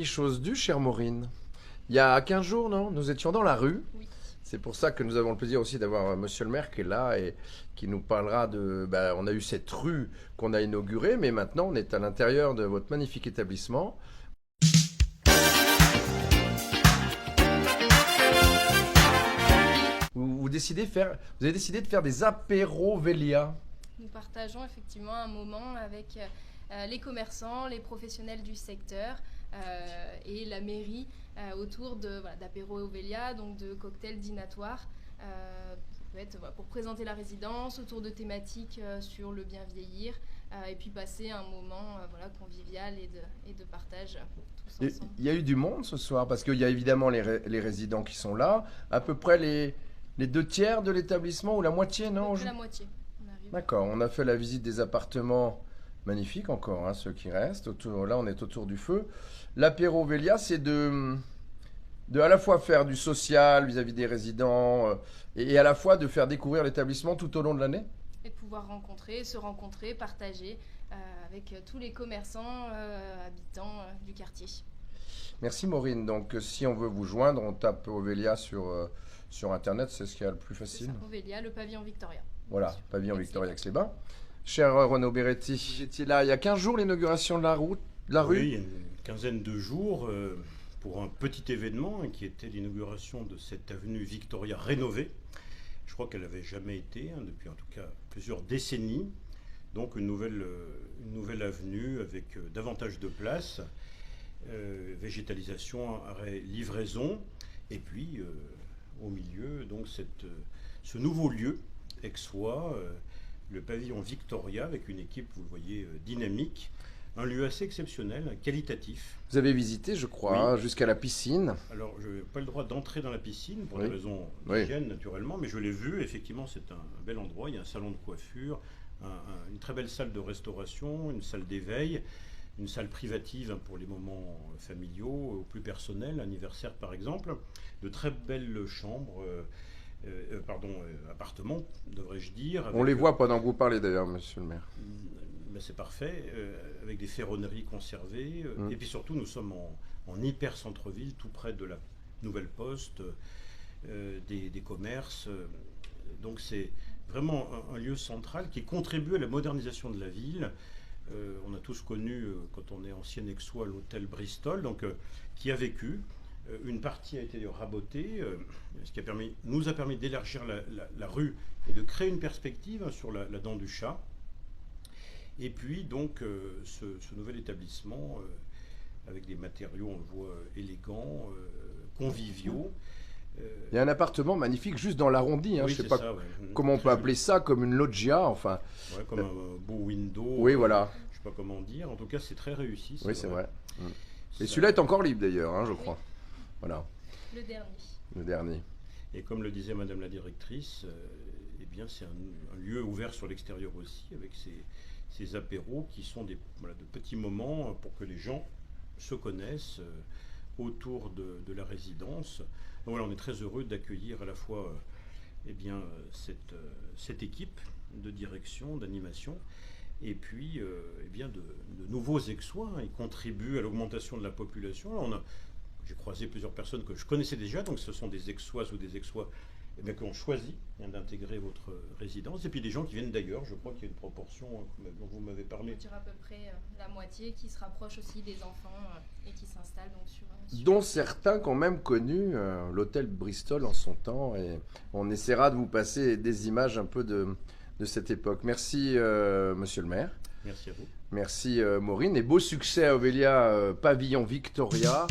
dit, chose due, chère Maureen. Il y a 15 jours, non, nous étions dans la rue. Oui. C'est pour ça que nous avons le plaisir aussi d'avoir monsieur le maire qui est là et qui nous parlera de... on a eu cette rue qu'on a inaugurée, mais maintenant on est à l'intérieur de votre magnifique établissement. Vous avez décidé de faire des apéros Velia. Nous partageons effectivement un moment avec les commerçants, les professionnels du secteur et la mairie autour d'apéros Velia, donc de cocktails dînatoires. Pour présenter la résidence, autour de thématiques sur le bien vieillir, et puis passer un moment convivial et de partage tous ensemble. Il y a eu du monde ce soir, parce qu'il y a évidemment les résidents qui sont là, à peu près les 2/3 de l'établissement, ou la moitié, non? La moitié. D'accord, on a fait la visite des appartements magnifiques encore, hein, ceux qui restent. Là, on est autour du feu. L'apéro Velia, c'est de à la fois faire du social vis-à-vis des résidents et à la fois de faire découvrir l'établissement tout au long de l'année. Et de pouvoir se rencontrer, partager avec tous les commerçants habitants du quartier. Merci Maureen. Donc si on veut vous joindre, on tape Ovelia sur Internet, c'est ce qu'il y a le plus facile. Ovelia, le pavillon Victoria. Voilà, pavillon Victoria Aix-les-Bains. Cher Renaud Beretti, vous étiez là il y a 15 jours, l'inauguration de la rue. Oui, il y a une quinzaine de jours pour un petit événement qui était l'inauguration de cette avenue Victoria rénovée. Je crois qu'elle n'avait jamais été, depuis en tout cas plusieurs décennies. Donc une nouvelle avenue avec davantage de place, végétalisation, arrêt, livraison, et puis au milieu, donc ce nouveau lieu aixois, le pavillon Victoria, avec une équipe, vous le voyez, dynamique. Un lieu assez exceptionnel, qualitatif. Vous avez visité, je crois, oui. Jusqu'à la piscine. Alors, je n'ai pas le droit d'entrer dans la piscine, pour oui. des raisons d'hygiène, naturellement, mais je l'ai vu, effectivement, c'est un bel endroit. Il y a un salon de coiffure, une très belle salle de restauration, une salle d'éveil, une salle privative pour les moments familiaux ou plus personnels, anniversaire par exemple, de très belles chambres, appartements, devrais-je dire. On les voit pendant que vous parlez d'ailleurs, monsieur le maire. C'est parfait, avec des ferronneries conservées. Et puis surtout, nous sommes en hyper centre-ville, tout près de la nouvelle poste, des commerces. Donc c'est vraiment un lieu central qui contribue à la modernisation de la ville. On a tous connu, quand on est ancien aixois, l'hôtel Bristol, donc, qui a vécu. Une partie a été rabotée, ce qui nous a permis d'élargir la rue et de créer une perspective sur la dent du chat. Et puis donc ce nouvel établissement avec des matériaux, on le voit, élégants, conviviaux. Il y a un appartement magnifique juste dans l'arrondi, hein, oui, je ne sais pas comment on peut appeler ça, comme une loggia, enfin. Ouais, comme un beau window. Oui, voilà. Je ne sais pas comment dire. En tout cas, c'est très réussi. Oui, c'est vrai. Et celui-là est encore libre d'ailleurs, hein, je crois. Voilà. Le dernier. Et comme le disait Madame la directrice, eh bien c'est un lieu ouvert sur l'extérieur aussi, avec ces apéros qui sont de petits moments pour que les gens se connaissent autour de la résidence. Donc voilà, on est très heureux d'accueillir à la fois cette équipe de direction, d'animation, et puis de nouveaux aixois. Ils contribuent à l'augmentation de la population. Là, j'ai croisé plusieurs personnes que je connaissais déjà, donc ce sont des aixoises ou des aixois qui ont choisi d'intégrer votre résidence, et puis des gens qui viennent d'ailleurs. Je crois qu'il y a une proportion dont vous m'avez parlé. On dirait à peu près la moitié qui se rapproche aussi des enfants et qui s'installent donc sur dont certains qui ont même connu l'hôtel Bristol en son temps, et on essaiera de vous passer des images un peu de cette époque. Merci monsieur le maire. Merci à vous. Merci Maureen, et beau succès à Ovelia Pavillon Victoria.